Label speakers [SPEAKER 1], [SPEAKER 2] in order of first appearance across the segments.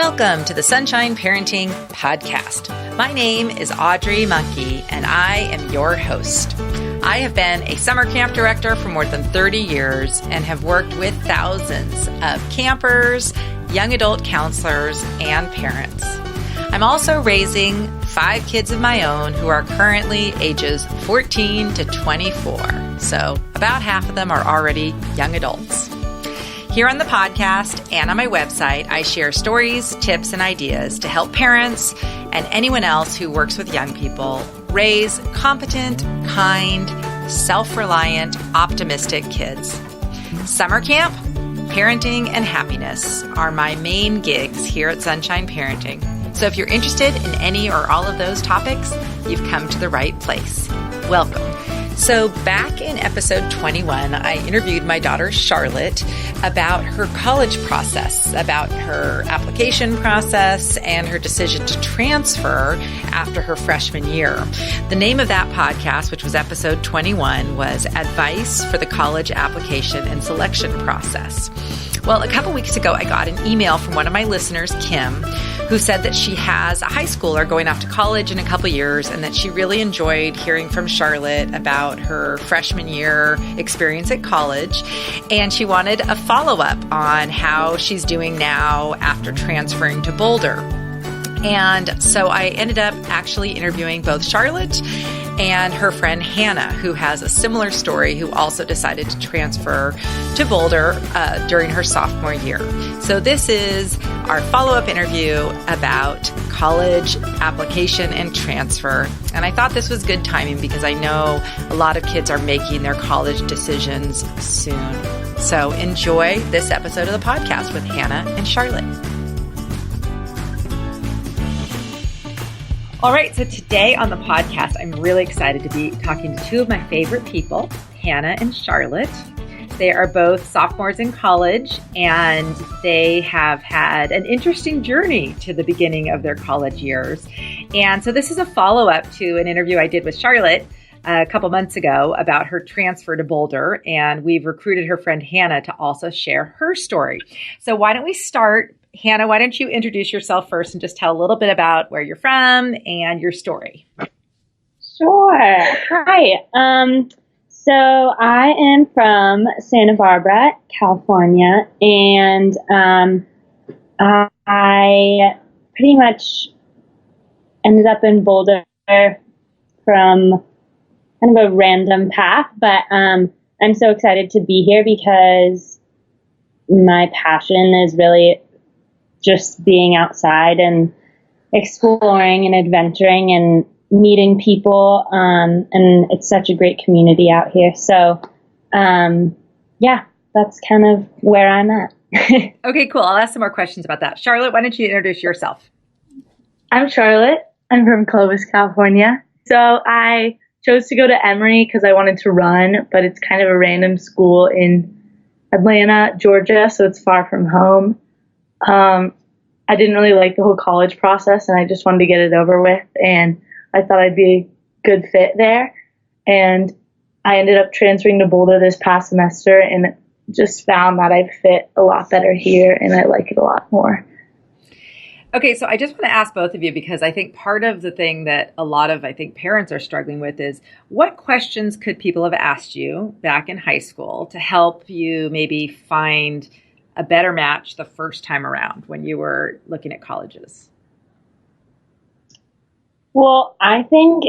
[SPEAKER 1] Welcome to the Sunshine Parenting Podcast. My name is Audrey Monkey, and I am your host. I have been a summer camp director for more than 30 years and have worked with thousands of campers, young adult counselors, and parents. I'm also raising 5 kids of my own who are currently ages 14 to 24. So about half of them are already young adults. Here on the podcast and on my website, I share stories, tips, and ideas to help parents and anyone else who works with young people raise competent, kind, self-reliant, optimistic kids. Summer camp, parenting, and happiness are my main gigs here at Sunshine Parenting. So if you're interested in any or all of those topics, you've come to the right place. Welcome. So back in episode 21, I interviewed my daughter Charlotte about her college process, about her application process, and her decision to transfer after her freshman year. The name of that podcast, which was episode 21, was Advice for the College Application and Selection Process. Well, a couple weeks ago, I got an email from one of my listeners, Kim, who said that she has a high schooler going off to college in a couple years and that she really enjoyed hearing from Charlotte about her freshman year experience at college. And she wanted a follow-up on how she's doing now after transferring to Boulder. And so I ended up actually interviewing both Charlotte and her friend Hannah, who has a similar story, who also decided to transfer to Boulder during her sophomore year. So this is our follow-up interview about college application and transfer. And I thought this was good timing because I know a lot of kids are making their college decisions soon. So enjoy this episode of the podcast with Hannah and Charlotte. All right, so today on the podcast, I'm really excited to be talking to 2 of my favorite people, Hannah and Charlotte. They are both sophomores in college, and they have had an interesting journey to the beginning of their college years. And so this is a follow-up to an interview I did with Charlotte a couple months ago about her transfer to Boulder, and we've recruited her friend Hannah to also share her story. So why don't we start? Hannah, why don't you introduce yourself first and just tell a little bit about where you're from and your story?
[SPEAKER 2] Sure. Hi. So I am from Santa Barbara, California, and I pretty much ended up in Boulder from kind of a random path, but I'm so excited to be here because my passion is really just being outside and exploring and adventuring and meeting people. And it's such a great community out here. So, yeah, that's kind of where I'm at.
[SPEAKER 1] Okay, cool. I'll ask some more questions about that. Charlotte, why don't you introduce yourself?
[SPEAKER 3] I'm Charlotte. I'm from Clovis, California. So I chose to go to Emory because I wanted to run, but it's kind of a random school in Atlanta, Georgia, so it's far from home. I didn't really like the whole college process, and I just wanted to get it over with, and I thought I'd be a good fit there. And I ended up transferring to Boulder this past semester and just found that I fit a lot better here, and I like it a lot more.
[SPEAKER 1] Okay, so I just want to ask both of you, because I think part of the thing that a lot of, parents are struggling with is what questions could people have asked you back in high school to help you maybe find a better match the first time around when you were looking at colleges?
[SPEAKER 2] Well, I think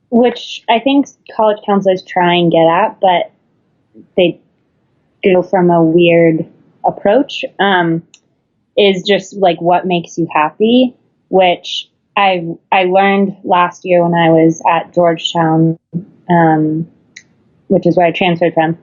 [SPEAKER 2] college counselors try and get at, but they go from a weird approach, is just like what makes you happy, which I learned last year when I was at Georgetown, which is where I transferred from,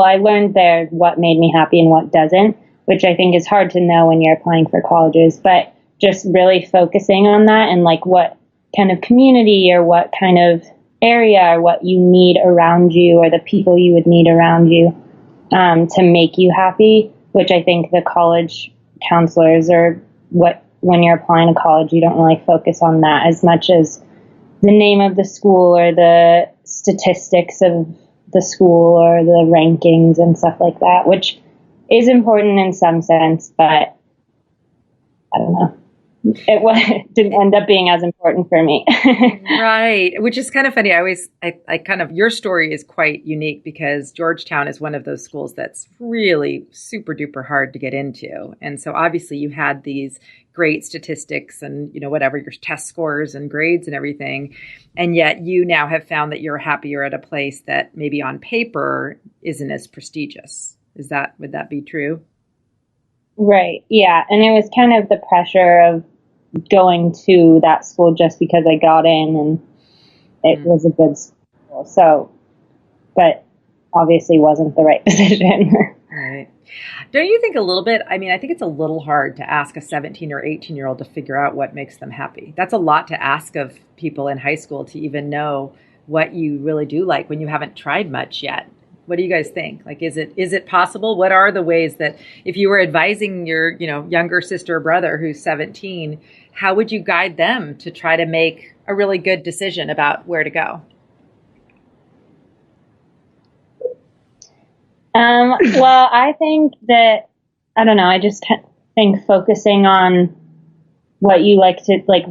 [SPEAKER 2] I learned there what made me happy and what doesn't, which I think is hard to know when you're applying for colleges, but just really focusing on that and like what kind of community or what kind of area or what you need around you or the people you would need around you to make you happy, which I think the college counselors or when you're applying to college, you don't really focus on that as much as the name of the school or the statistics of the school or the rankings and stuff like that, which is important in some sense, but I don't know. It didn't end up being as important for me.
[SPEAKER 1] Right. Which is kind of funny. I kind of, your story is quite unique because Georgetown is one of those schools that's really super duper hard to get into. And so obviously you had these great statistics and, whatever, your test scores and grades and everything. And yet you now have found that you're happier at a place that maybe on paper isn't as prestigious. Would that be true?
[SPEAKER 2] Right. Yeah. And it was kind of the pressure of going to that school just because I got in and it was a good school. So, but obviously wasn't the right decision.
[SPEAKER 1] Right. Don't you think a little bit? I mean, I think it's a little hard to ask a 17 or 18-year-old to figure out what makes them happy. That's a lot to ask of people in high school to even know what you really do like when you haven't tried much yet. What do you guys think? Like, is it possible? What are the ways that if you were advising your, younger sister or brother who's 17, how would you guide them to try to make a really good decision about where to go?
[SPEAKER 2] Well, I think that, I don't know, I just think focusing on what you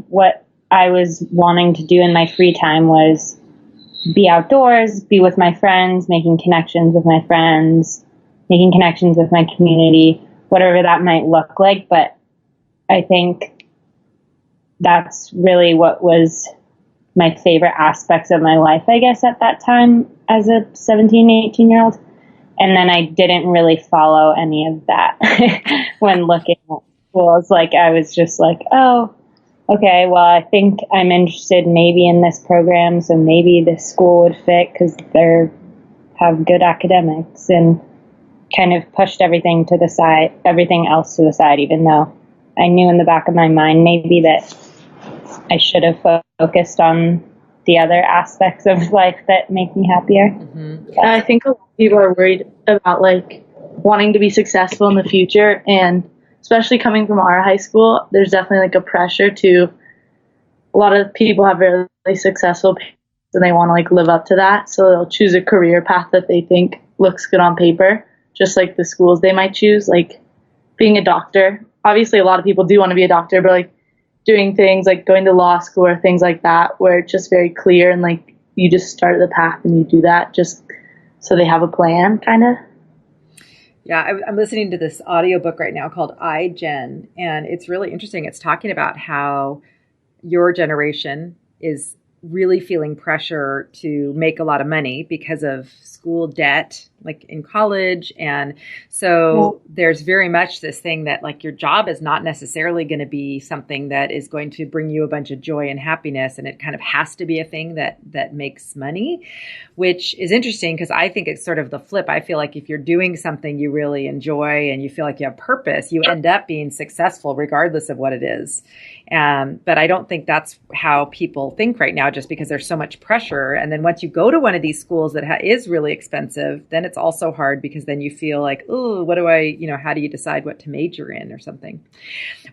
[SPEAKER 2] what I was wanting to do in my free time was be outdoors, be with my friends, making connections with my friends, making connections with my community, whatever that might look like. But I think that's really what was my favorite aspects of my life, I guess, at that time as a 17, 18-year-old. And then I didn't really follow any of that when looking at schools. Like, I was just like, oh, okay, well, I think I'm interested maybe in this program, so maybe this school would fit because they have good academics, and kind of pushed everything else to the side, even though I knew in the back of my mind maybe that I should have focused on the other aspects of life that make me happier.
[SPEAKER 3] Mm-hmm. I think a lot of people are worried about wanting to be successful in the future, and especially coming from our high school, there's definitely a pressure to, a lot of people have really successful parents and they want to live up to that. So they'll choose a career path that they think looks good on paper, just like the schools they might choose, like being a doctor. Obviously a lot of people do want to be a doctor, but doing things like going to law school or things like that, where it's just very clear and you just start the path and you do that just so they have a plan, kind of.
[SPEAKER 1] Yeah, I'm listening to this audiobook right now called iGen, and it's really interesting. It's talking about how your generation is really feeling pressure to make a lot of money because of school debt, like in college. And so there's very much this thing that your job is not necessarily going to be something that is going to bring you a bunch of joy and happiness. And it kind of has to be a thing that makes money, which is interesting because I think it's sort of the flip. I feel like if you're doing something you really enjoy and you feel like you have purpose, you end up being successful regardless of what it is. But I don't think that's how people think right now, just because there's so much pressure. And then once you go to one of these schools that is really expensive, then it's also hard because then you feel like, oh, what do I, how do you decide what to major in or something?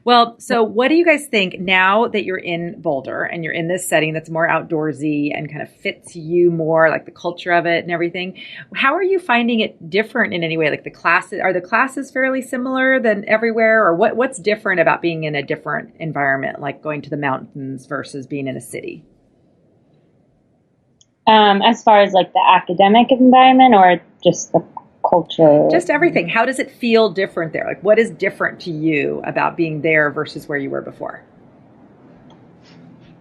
[SPEAKER 1] Well, so what do you guys think now that you're in Boulder and you're in this setting that's more outdoorsy and kind of fits you more, like the culture of it and everything? How are you finding it different in any way? Like are the classes fairly similar than everywhere, or what's different about being in a different environment, like going to the mountains versus being in a city?
[SPEAKER 2] As far as the academic environment or just the culture?
[SPEAKER 1] Just everything. How does it feel different there? What is different to you about being there versus where you were before?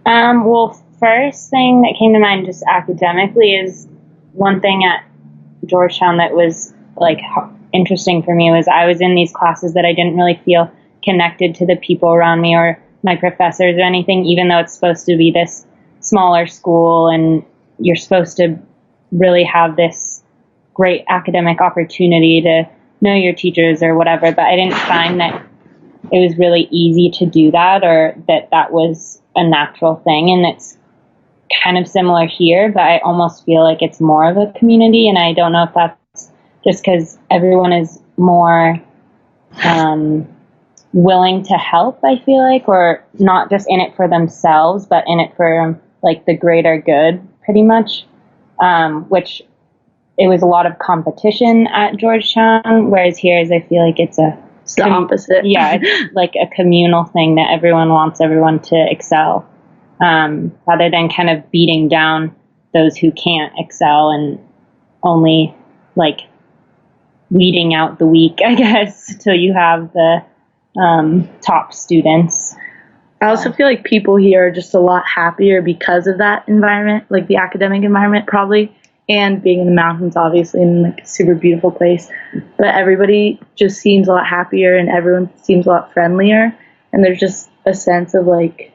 [SPEAKER 2] Well, first thing that came to mind just academically is one thing at Georgetown that was interesting for me was I was in these classes that I didn't really feel connected to the people around me or my professors or anything, even though it's supposed to be this smaller school and you're supposed to really have this great academic opportunity to know your teachers or whatever. But I didn't find that it was really easy to do that, or that was a natural thing. And it's kind of similar here, but I almost feel like it's more of a community. And I don't know if that's just because everyone is more willing to help, I feel like, or not just in it for themselves, but in it for the greater good, pretty much, which it was a lot of competition at Georgetown, whereas here is I feel like it's the
[SPEAKER 3] opposite.
[SPEAKER 2] Yeah, it's like a communal thing that everyone wants everyone to excel, rather than kind of beating down those who can't excel and only like weeding out the weak, I guess, till you have the top students.
[SPEAKER 3] I also feel like people here are just a lot happier because of that environment, like the academic environment probably, and being in the mountains, obviously, in like a super beautiful place. But everybody just seems a lot happier and everyone seems a lot friendlier. And there's just a sense of like,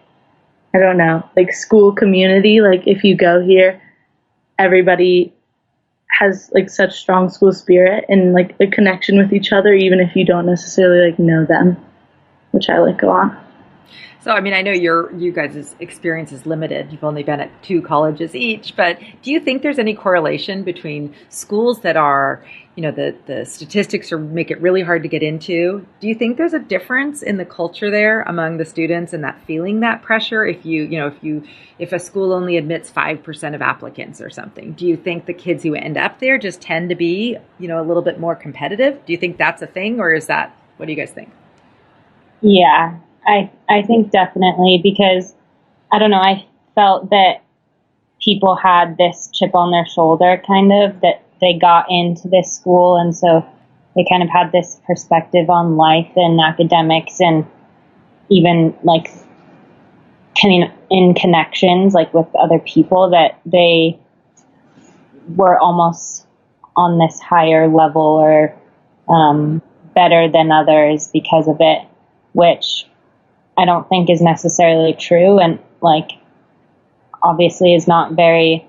[SPEAKER 3] I don't know, like school community. Like if you go here, everybody has like such strong school spirit and like a connection with each other, even if you don't necessarily like know them, which I like a lot.
[SPEAKER 1] So, I mean, I know you guys' experience is limited. You've only been at 2 colleges each, but do you think there's any correlation between schools that are, you know, the statistics make it really hard to get into? Do you think there's a difference in the culture there among the students and that feeling that pressure? If a school only admits 5% of applicants or something, do you think the kids who end up there just tend to be, you know, a little bit more competitive? Do you think that's a thing, or what do you guys think?
[SPEAKER 2] Yeah. I think definitely, because I don't know, I felt that people had this chip on their shoulder kind of, that they got into this school, and so they kind of had this perspective on life and academics, and even like in connections like with other people, that they were almost on this higher level or better than others because of it, which I don't think is necessarily true, and like obviously is not very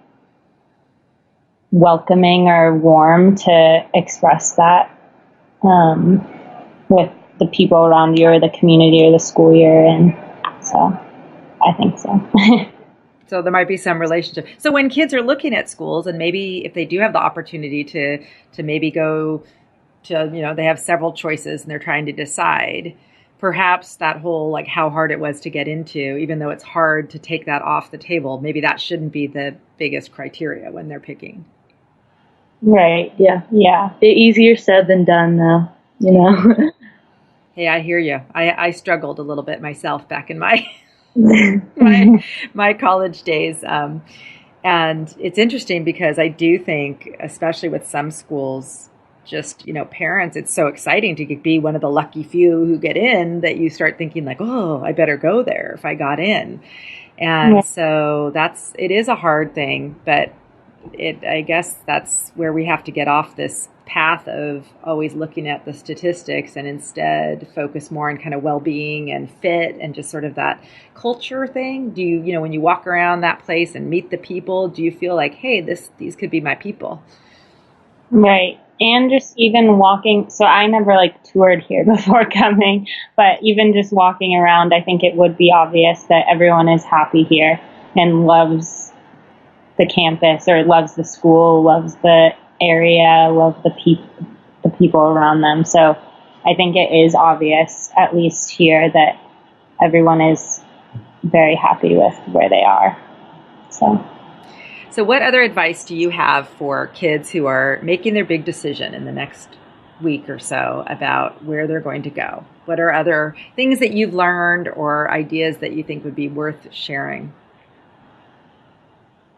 [SPEAKER 2] welcoming or warm to express that with the people around you or the community or the school you're in. So I think so.
[SPEAKER 1] So there might be some relationship. So when kids are looking at schools, and maybe if they do have the opportunity to maybe go to, you know, they have several choices and they're trying to decide, perhaps that whole like how hard it was to get into, even though it's hard to take that off the table, maybe that shouldn't be the biggest criteria when they're picking.
[SPEAKER 2] Right. Yeah. Yeah.
[SPEAKER 3] Easier said than done, though, you know.
[SPEAKER 1] Hey, I hear you. I struggled a little bit myself back in my my college days. And it's interesting because I do think, especially with some schools, just, you know, parents, it's so exciting to be one of the lucky few who get in that you start thinking like, oh, I better go there if I got in. And so it is a hard thing, but I guess that's where we have to get off this path of always looking at the statistics and instead focus more on kind of well-being and fit and just sort of that culture thing. Do you know, when you walk around that place and meet the people, do you feel like, hey, these could be my people?
[SPEAKER 2] Right. And just even walking, so I never like toured here before coming, but even just walking around, I think it would be obvious that everyone is happy here and loves the campus or loves the school, loves the area, loves the people around them. So I think it is obvious, at least here, that everyone is very happy with where they are.
[SPEAKER 1] So what other advice do you have for kids who are making their big decision in the next week or so about where they're going to go? What are other things that you've learned or ideas that you think would be worth sharing?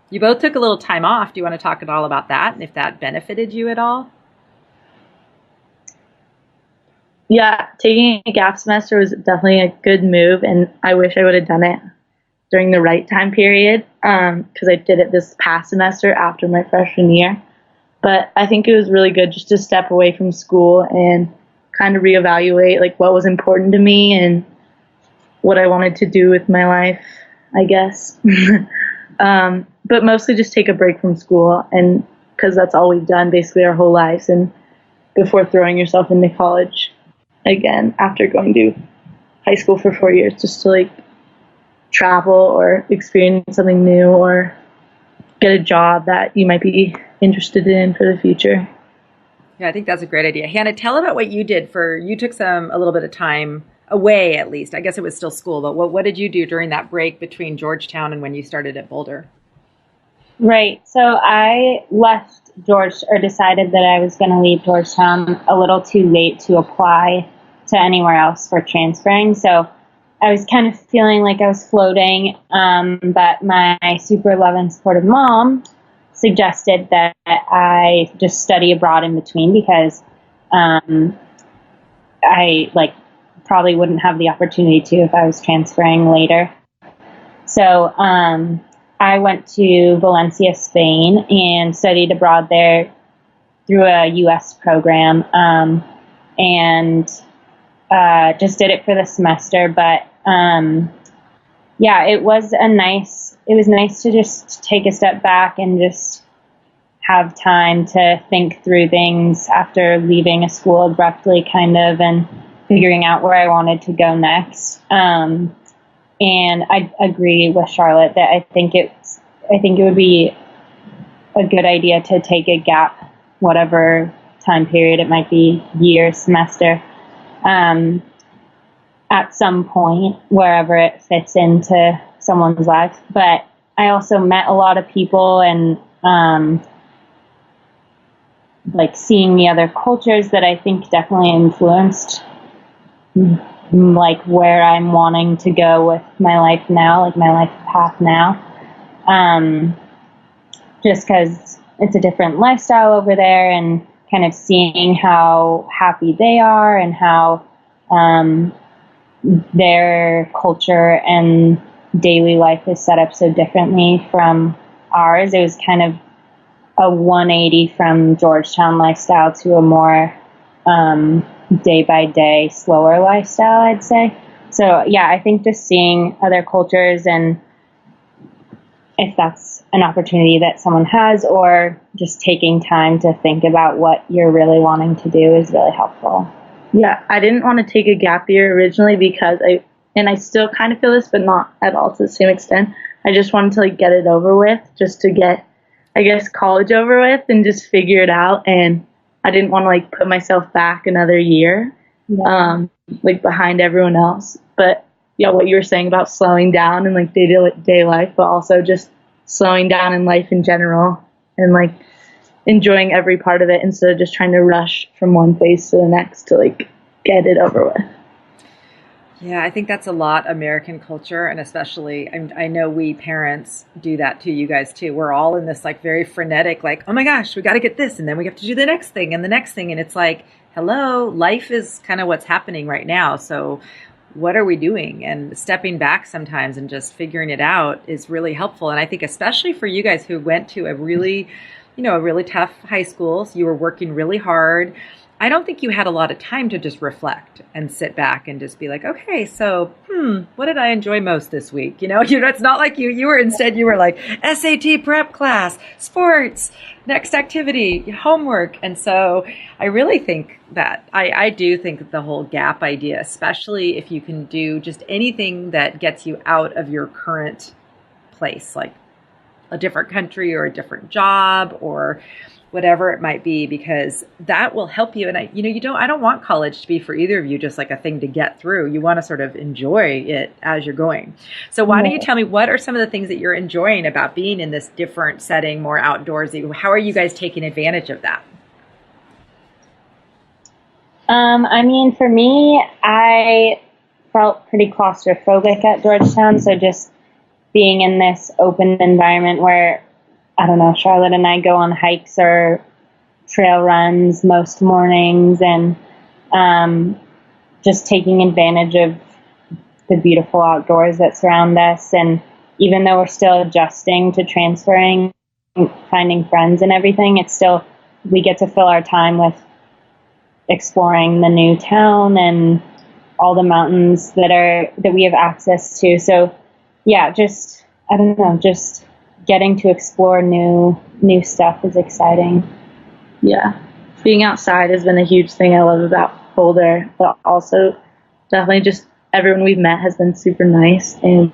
[SPEAKER 1] You both took a little time off. Do you want to talk at all about that and if that benefited you at all?
[SPEAKER 3] Yeah, taking a gap semester was definitely a good move, and I wish I would have done it during the right time period, because I did it this past semester after my freshman year. But I think it was really good just to step away from school and kind of reevaluate like what was important to me and what I wanted to do with my life, I guess. But mostly just take a break from school, and because that's all we've done basically our whole lives, and before throwing yourself into college again after going to high school for 4 years, just to like travel or experience something new or get a job that you might be interested in for the future.
[SPEAKER 1] Yeah, I think that's a great idea. Hannah, tell about what you did you took a little bit of time away, at least. I guess it was still school, but what did you do during that break between Georgetown and when you started at Boulder?
[SPEAKER 2] Right. So I left decided that I was going to leave Georgetown a little too late to apply to anywhere else for transferring. So I was kind of feeling like I was floating, but my super loving, supportive mom suggested that I just study abroad in between because I probably wouldn't have the opportunity to if I was transferring later. So I went to Valencia, Spain, and studied abroad there through a U.S. program, and just did it for the semester. But yeah, it was nice to just take a step back and just have time to think through things after leaving a school abruptly, kind of, and figuring out where I wanted to go next. And I agree with Charlotte that I think it would be a good idea to take a gap, whatever time period it might be, year, semester, at some point, wherever it fits into someone's life. But I also met a lot of people, and seeing the other cultures that I think definitely influenced where I'm wanting to go with my life now, my life path now. Just because it's a different lifestyle over there, and kind of seeing how happy they are and how their culture and daily life is set up so differently from ours. It was kind of a 180 from Georgetown lifestyle to a more day by day, slower lifestyle, I'd say. So yeah, I think just seeing other cultures, and if that's an opportunity that someone has, or just taking time to think about what you're really wanting to do, is really helpful.
[SPEAKER 3] Yeah, I didn't want to take a gap year originally because I still kind of feel this, but not at all to the same extent. I just wanted to get it over with, just to get, I guess, college over with and just figure it out. And I didn't want to put myself back another year, behind everyone else. But yeah, what you were saying about slowing down and day-to-day life, but also just slowing down in life in general, and enjoying every part of it instead of just trying to rush from one phase to the next to get it over with.
[SPEAKER 1] Yeah, I think that's a lot American culture, and especially I know we parents do that to you guys too. We're all in this very frenetic, oh my gosh, we got to get this, and then we have to do the next thing and the next thing, and it's hello, life is kind of what's happening right now. So what are we doing? And stepping back sometimes and just figuring it out is really helpful. And I think especially for you guys who went to a really tough high school, so you were working really hard. I don't think you had a lot of time to just reflect and sit back and just be okay, so, what did I enjoy most this week? It's not like you were SAT prep class, sports, next activity, homework. And so I really think that I do think the whole gap idea, especially if you can do just anything that gets you out of your current place, like a different country or a different job or whatever it might be, because that will help you. And I don't want college to be for either of you just a thing to get through. You want to sort of enjoy it as you're going. So why don't you tell me, what are some of the things that you're enjoying about being in this different setting, more outdoorsy? How are you guys taking advantage of that?
[SPEAKER 2] For me, I felt pretty claustrophobic at Georgetown. So just being in this open environment where, I don't know, Charlotte and I go on hikes or trail runs most mornings, and just taking advantage of the beautiful outdoors that surround us. And even though we're still adjusting to transferring, finding friends and everything, it's still, we get to fill our time with exploring the new town and all the mountains that we have access to. So yeah, just, I don't know, just getting to explore new stuff is exciting.
[SPEAKER 3] Yeah. Being outside has been a huge thing I love about Boulder, but also definitely just everyone we've met has been super nice, and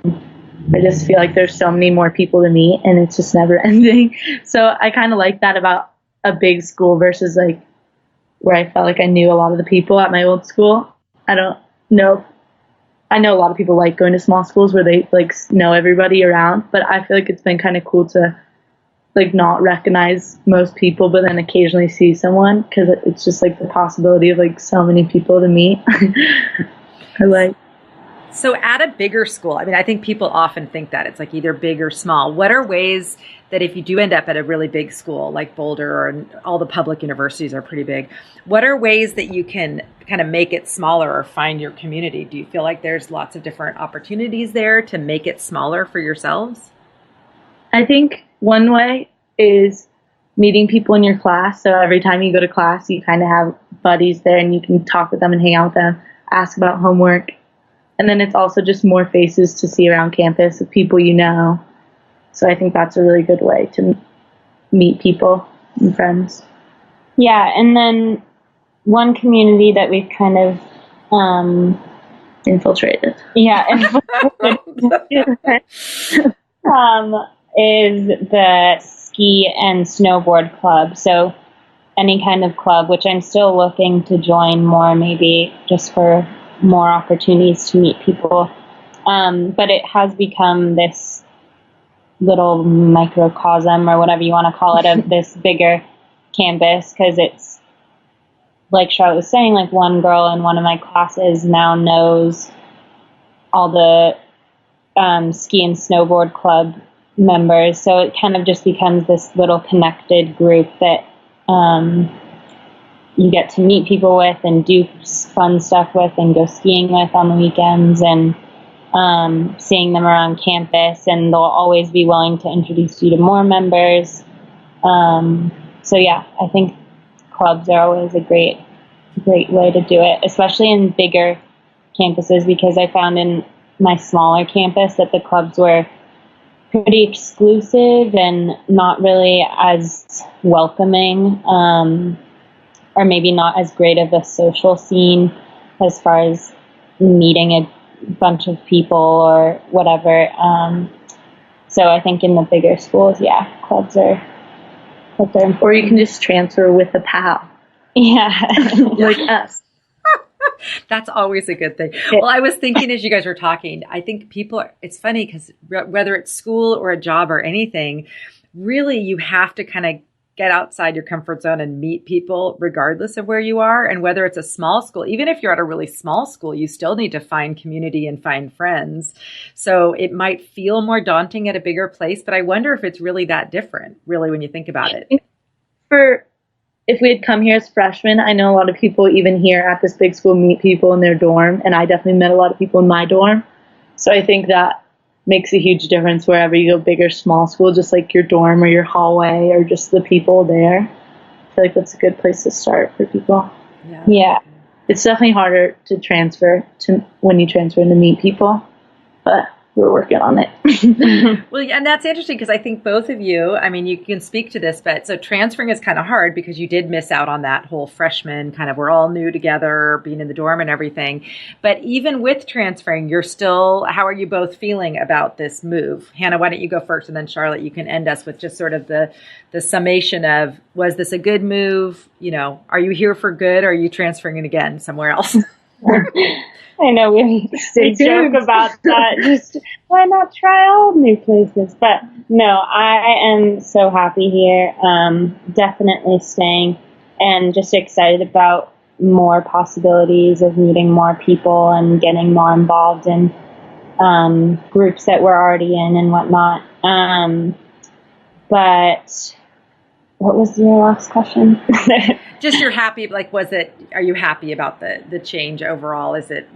[SPEAKER 3] I just feel like there's so many more people to meet, and it's just never ending. So I kind of like that about a big school versus where I felt I knew a lot of the people at my old school. I don't know. I know a lot of people like going to small schools where they know everybody around, but I feel it's been kind of cool to like not recognize most people, but then occasionally see someone, because it's just like the possibility of like so many people to meet. I like.
[SPEAKER 1] So at a bigger school, I mean, I think people often think that it's like either big or small. What are ways that if you do end up at a really big school like Boulder, or all the public universities are pretty big, what are ways that you can kind of make it smaller or find your community? Do you feel like there's lots of different opportunities there to make it smaller for yourselves?
[SPEAKER 3] I think one way is meeting people in your class. So every time you go to class, you kind of have buddies there and you can talk with them and hang out with them, ask about homework. And then it's also just more faces to see around campus of people you know. So I think that's a really good way to meet people and friends.
[SPEAKER 2] Yeah, and then one community that we've kind of
[SPEAKER 3] infiltrated.
[SPEAKER 2] Yeah, is the ski and snowboard club. So any kind of club, which I'm still looking to join more, maybe just for more opportunities to meet people. But it has become this little microcosm, or whatever you want to call it, of this bigger campus, because it's, like Charlotte was saying, like one girl in one of my classes now knows all the ski and snowboard club members. So it kind of just becomes this little connected group that you get to meet people with and do fun stuff with and go skiing with on the weekends, and seeing them around campus, and they'll always be willing to introduce you to more members. So yeah, I think clubs are always a great way to do it, especially in bigger campuses, because I found in my smaller campus that the clubs were pretty exclusive and not really as welcoming, or maybe not as great of a social scene as far as meeting a bunch of people or whatever. So I think in the bigger schools, yeah, clubs are important.
[SPEAKER 3] Or you can just transfer with a pal.
[SPEAKER 2] Yeah.
[SPEAKER 3] Like us.
[SPEAKER 1] That's always a good thing. Well, I was thinking as you guys were talking, I think it's funny because whether it's school or a job or anything, really you have to kind of get outside your comfort zone and meet people regardless of where you are. And whether it's a small school, even if you're at a really small school, you still need to find community and find friends. So it might feel more daunting at a bigger place, but I wonder if it's really that different, really, when you think about it.
[SPEAKER 3] If we had come here as freshmen, I know a lot of people even here at this big school meet people in their dorm, and I definitely met a lot of people in my dorm. So I think that makes a huge difference wherever you go, big or small school, just like your dorm or your hallway or just the people there. I feel like that's a good place to start for people.
[SPEAKER 2] Yeah.
[SPEAKER 3] It's definitely harder to transfer to when you transfer and to meet people, but we're working on it.
[SPEAKER 1] Well, and that's interesting because I think both of you, I mean, you can speak to this, but so transferring is kind of hard because you did miss out on that whole freshman kind of, we're all new together, being in the dorm and everything. But even with transferring, how are you both feeling about this move? Hannah, why don't you go first, and then Charlotte, you can end us with just sort of the summation of, was this a good move? You know, are you here for good? Or are you transferring it again somewhere else?
[SPEAKER 2] I know we joke about that. Just why not try all new places? But no, I am so happy here. Definitely staying, and just excited about more possibilities of meeting more people and getting more involved in groups that we're already in and whatnot. But what was your last question?
[SPEAKER 1] Just you're happy, like, are you happy about the change overall? Is it,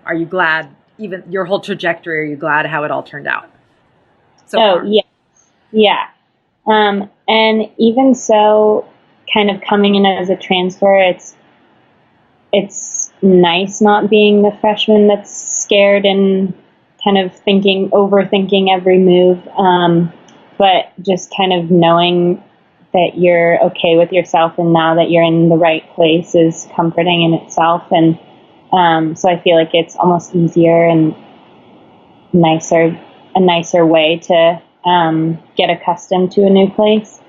[SPEAKER 1] are you glad, even your whole trajectory, are you glad how it all turned out?
[SPEAKER 2] Yeah. And even so, kind of coming in as a transfer, it's nice not being the freshman that's scared and kind of overthinking every move. But just kind of knowing that you're okay with yourself and now that you're in the right place is comforting in itself. And so I feel like it's almost easier and a nicer way to get accustomed to a new place.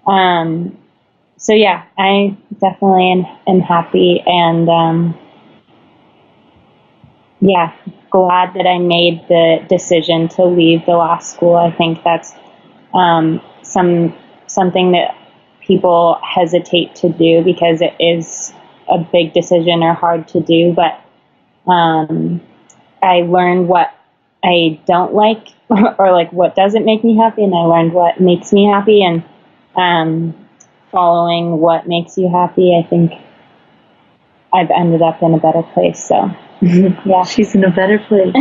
[SPEAKER 2] So yeah, I definitely am happy, and glad that I made the decision to leave the last school. I think that's some something that people hesitate to do because it is a big decision or hard to do. But I learned what I don't like or like what doesn't make me happy, and I learned what makes me happy, and following what makes you happy, I think I've ended up in a better place. So yeah,
[SPEAKER 3] she's in a better place.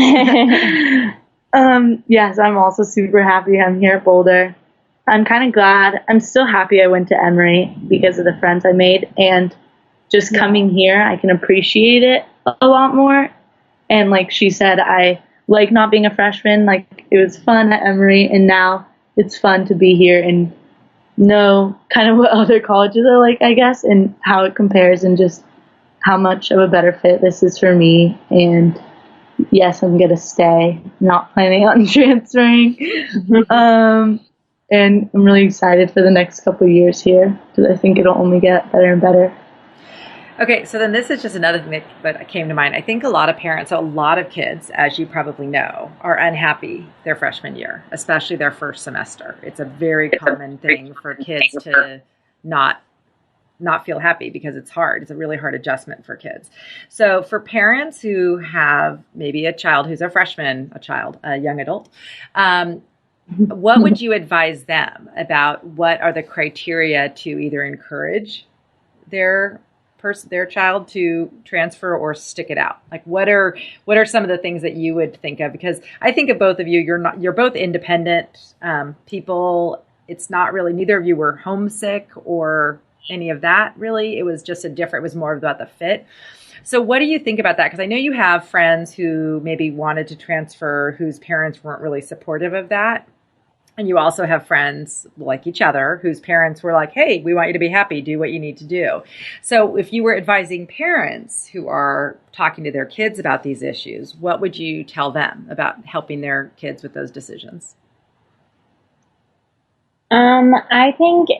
[SPEAKER 3] Yes, I'm also super happy I'm here at Boulder. I'm kind of glad. I'm still happy I went to Emory because of the friends I made, and just coming here, I can appreciate it a lot more. And like she said, I like not being a freshman. Like, it was fun at Emory, and now it's fun to be here and know kind of what other colleges are like, I guess, and how it compares, and just how much of a better fit this is for me. And yes, I'm gonna stay, not planning on transferring. And I'm really excited for the next couple of years here, because I think it'll only get better and better.
[SPEAKER 1] Okay, so then this is just another thing that came to mind. I think a lot of parents, so a lot of kids, as you probably know, are unhappy their freshman year, especially their first semester. It's a very common thing for kids to not feel happy because it's hard. It's a really hard adjustment for kids. So for parents who have maybe a child who's a freshman, a young adult, what would you advise them about what are the criteria to either encourage their child to transfer or stick it out? Like, what are some of the things that you would think of? Because I think of both of you, you're both independent people. It's not really, neither of you were homesick or any of that really. It was just it was more about the fit. So what do you think about that? Because I know you have friends who maybe wanted to transfer whose parents weren't really supportive of that. And you also have friends like each other whose parents were like, hey, we want you to be happy. Do what you need to do. So if you were advising parents who are talking to their kids about these issues, what would you tell them about helping their kids with those decisions?
[SPEAKER 2] I think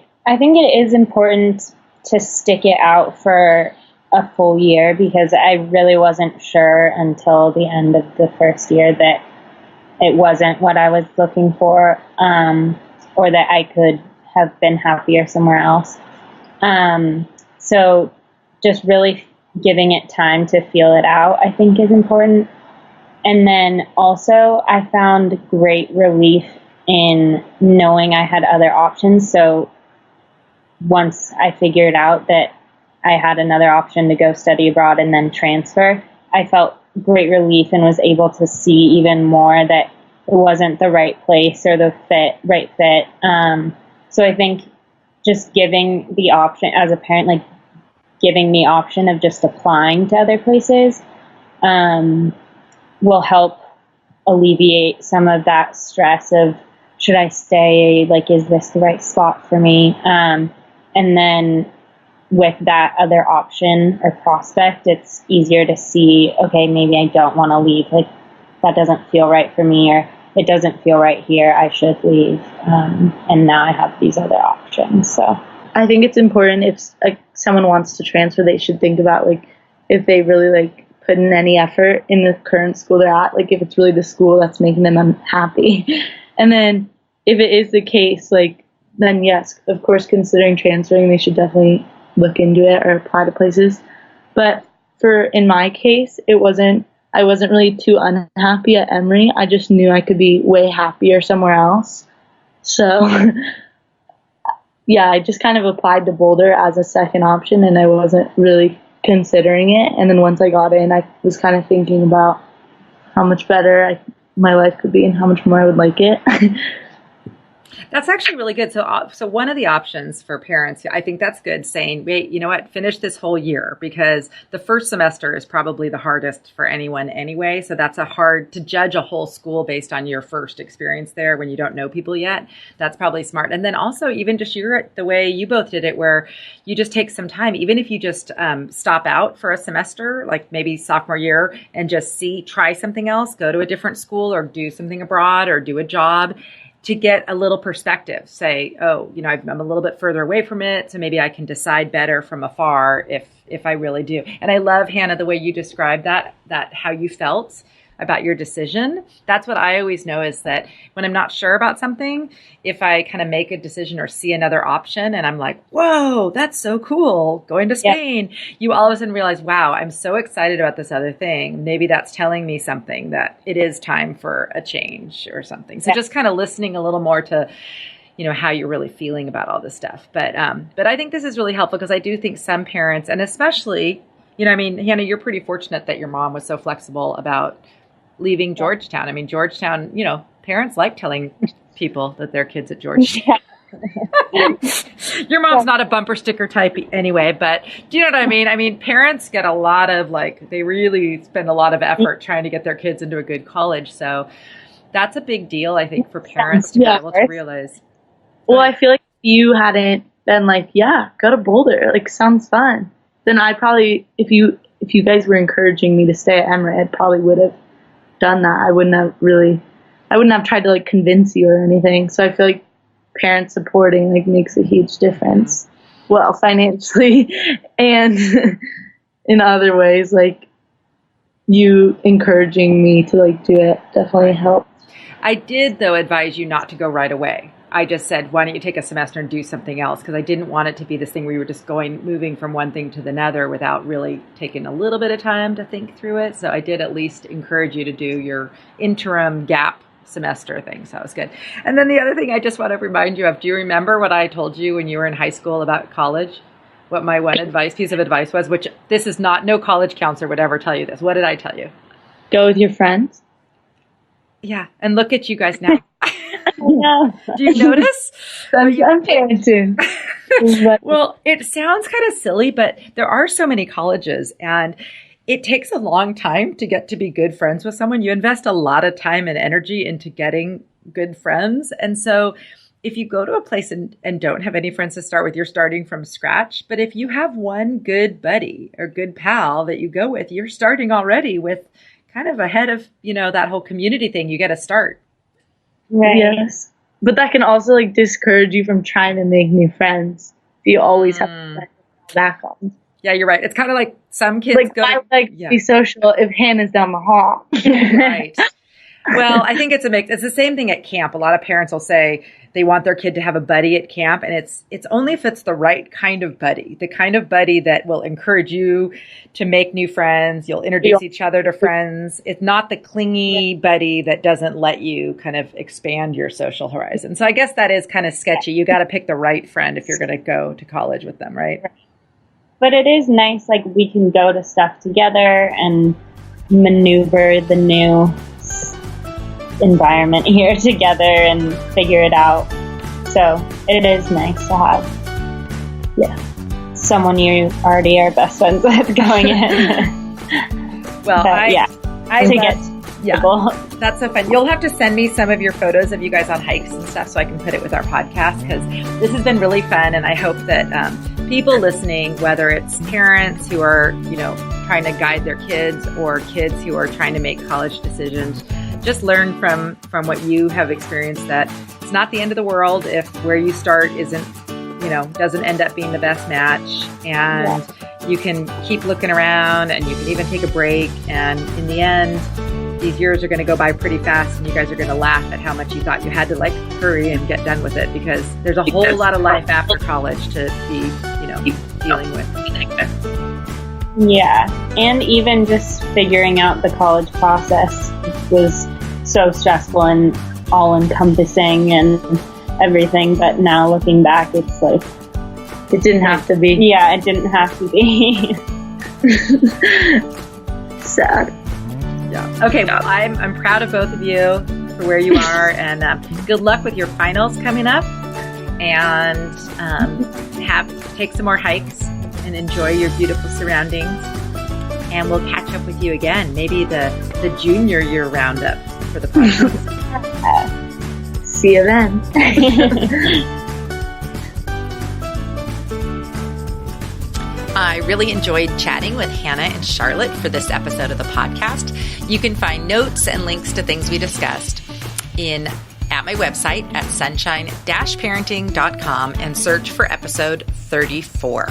[SPEAKER 2] it is important to stick it out for a full year, because I really wasn't sure until the end of the first year that it wasn't what I was looking for, or that I could have been happier somewhere else. So just really giving it time to feel it out, I think, is important. And then also I found great relief in knowing I had other options. So once I figured out that I had another option to go study abroad and then transfer, I felt great relief and was able to see even more that it wasn't the right place or the right fit. So I think just giving the option as a parent, like giving the option of just applying to other places, will help alleviate some of that stress of, should I stay? Like, is this the right spot for me? And then with that other option or prospect, it's easier to see, okay, maybe I don't want to leave. Like, that doesn't feel right for me, or it doesn't feel right here. I should leave. And now I have these other options. So
[SPEAKER 3] I think it's important, if someone wants to transfer, they should think about, like, if they really like put in any effort in the current school they're at, like if it's really the school that's making them unhappy. And then if it is the case, like, then yes, of course, considering transferring, they should definitely look into it or apply to places. But in my case, I wasn't really too unhappy at Emory. I just knew I could be way happier somewhere else. So yeah, I just kind of applied to Boulder as a second option, and I wasn't really considering it. And then once I got in, I was kind of thinking about how much better my life could be and how much more I would like it.
[SPEAKER 1] That's actually really good. So one of the options for parents, I think that's good, saying, wait, you know what, finish this whole year, because the first semester is probably the hardest for anyone anyway. So that's hard to judge a whole school based on your first experience there when you don't know people yet. That's probably smart. And then also even just the way you both did it, where you just take some time, even if you just stop out for a semester, like maybe sophomore year, and just try something else, go to a different school or do something abroad or do a job, to get a little perspective. Say, oh, I'm a little bit further away from it, so maybe I can decide better from afar if I really do. And I love, Hannah, the way you described that how you felt about your decision. That's what I always know, is that when I'm not sure about something, if I kind of make a decision or see another option and I'm like, whoa, that's so cool, going to Spain, you all of a sudden realize, wow, I'm so excited about this other thing. Maybe that's telling me something, that it is time for a change or something. So just kind of listening a little more to, you know, how you're really feeling about all this stuff. But I think this is really helpful, because I do think some parents, and especially, you know, I mean, Hannah, you're pretty fortunate that your mom was so flexible about leaving Georgetown. I mean, Georgetown, you know, parents like telling people that their kids at Georgetown. Your mom's not a bumper sticker type anyway, but do you know what I mean? I mean, parents get a lot of, like, they really spend a lot of effort trying to get their kids into a good college. So that's a big deal, I think, for parents to be able to realize.
[SPEAKER 3] Well, I feel like if you hadn't been like, yeah, go to Boulder, like, sounds fun, then I probably, if you guys were encouraging me to stay at Emory, I probably would have done that. I wouldn't have tried to, like, convince you or anything. So I feel like parents supporting, like, makes a huge difference. Well, financially and in other ways, like, you encouraging me to, like, do it definitely helped.
[SPEAKER 1] I did, though, advise you not to go right away. I just said, why don't you take a semester and do something else? Because I didn't want it to be this thing where you were just moving from one thing to the other without really taking a little bit of time to think through it. So I did at least encourage you to do your interim gap semester thing. So that was good. And then the other thing I just want to remind you of, do you remember what I told you when you were in high school about college? What my one piece of advice was, which this is not, no college counselor would ever tell you this. What did I tell you?
[SPEAKER 3] Go with your friends.
[SPEAKER 1] Yeah. And look at you guys now.
[SPEAKER 2] No.
[SPEAKER 1] Do you notice?
[SPEAKER 3] I'm paying attention.
[SPEAKER 1] Well, it sounds kind of silly, but there are so many colleges, and it takes a long time to get to be good friends with someone. You invest a lot of time and energy into getting good friends. And so if you go to a place and don't have any friends to start with, you're starting from scratch. But if you have one good buddy or good pal that you go with, you're starting already with kind of ahead of, you know, that whole community thing. You get to start.
[SPEAKER 2] Right.
[SPEAKER 3] Yes. But that can also, like, discourage you from trying to make new friends. You always have to back on.
[SPEAKER 1] Yeah, you're right. It's kind of like some kids
[SPEAKER 3] like,
[SPEAKER 1] go
[SPEAKER 3] to be social if Hannah's down the hall.
[SPEAKER 1] Right. Well, I think it's a mix. It's the same thing at camp. A lot of parents will say they want their kid to have a buddy at camp, and it's only if it's the right kind of buddy, the kind of buddy that will encourage you to make new friends. You'll introduce each other to friends. It's not the clingy buddy that doesn't let you kind of expand your social horizon. So I guess that is kind of sketchy. You got to pick the right friend if you're going to go to college with them, right?
[SPEAKER 2] But it is nice, like, we can go to stuff together and maneuver the new environment here together and figure it out. So it is nice to have someone you already are best friends with going in.
[SPEAKER 1] Well,
[SPEAKER 2] people.
[SPEAKER 1] That's so fun. You'll have to send me some of your photos of you guys on hikes and stuff so I can put it with our podcast, because this has been really fun. And I hope that people listening, whether it's parents who are, you know, trying to guide their kids or kids who are trying to make college decisions, just learn from what you have experienced, that it's not the end of the world if where you start isn't, you know, doesn't end up being the best match. And you can keep looking around, and you can even take a break. And in the end, these years are going to go by pretty fast, and you guys are going to laugh at how much you thought you had to, like, hurry and get done with it, because there's a whole lot of life after college to be, you know, dealing with.
[SPEAKER 2] Yeah. And even just figuring out the college process was so stressful and all encompassing and everything. But now looking back, it's like,
[SPEAKER 3] it didn't have to be.
[SPEAKER 2] Yeah, it didn't have to be.
[SPEAKER 3] Sad.
[SPEAKER 1] Yeah. Okay. Well, I'm proud of both of you for where you are, and good luck with your finals coming up. And take some more hikes and enjoy your beautiful surroundings. And we'll catch up with you again, maybe the junior year roundup for the podcast.
[SPEAKER 3] See you then.
[SPEAKER 1] I really enjoyed chatting with Hannah and Charlotte for this episode of the podcast. You can find notes and links to things we discussed at my website at sunshine-parenting.com and search for episode 34.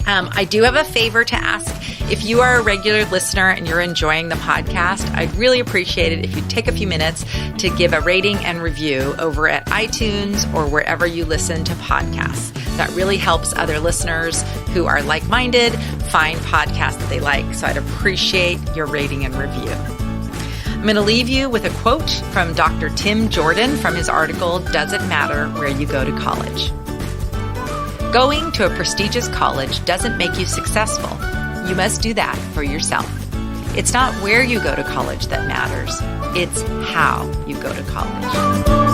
[SPEAKER 1] I do have a favor to ask. If you are a regular listener and you're enjoying the podcast, I'd really appreciate it if you'd take a few minutes to give a rating and review over at iTunes or wherever you listen to podcasts. That really helps other listeners who are like-minded find podcasts that they like. So I'd appreciate your rating and review. I'm going to leave you with a quote from Dr. Tim Jordan from his article, Does It Matter Where You Go to College? Going to a prestigious college doesn't make you successful. You must do that for yourself. It's not where you go to college that matters. It's how you go to college.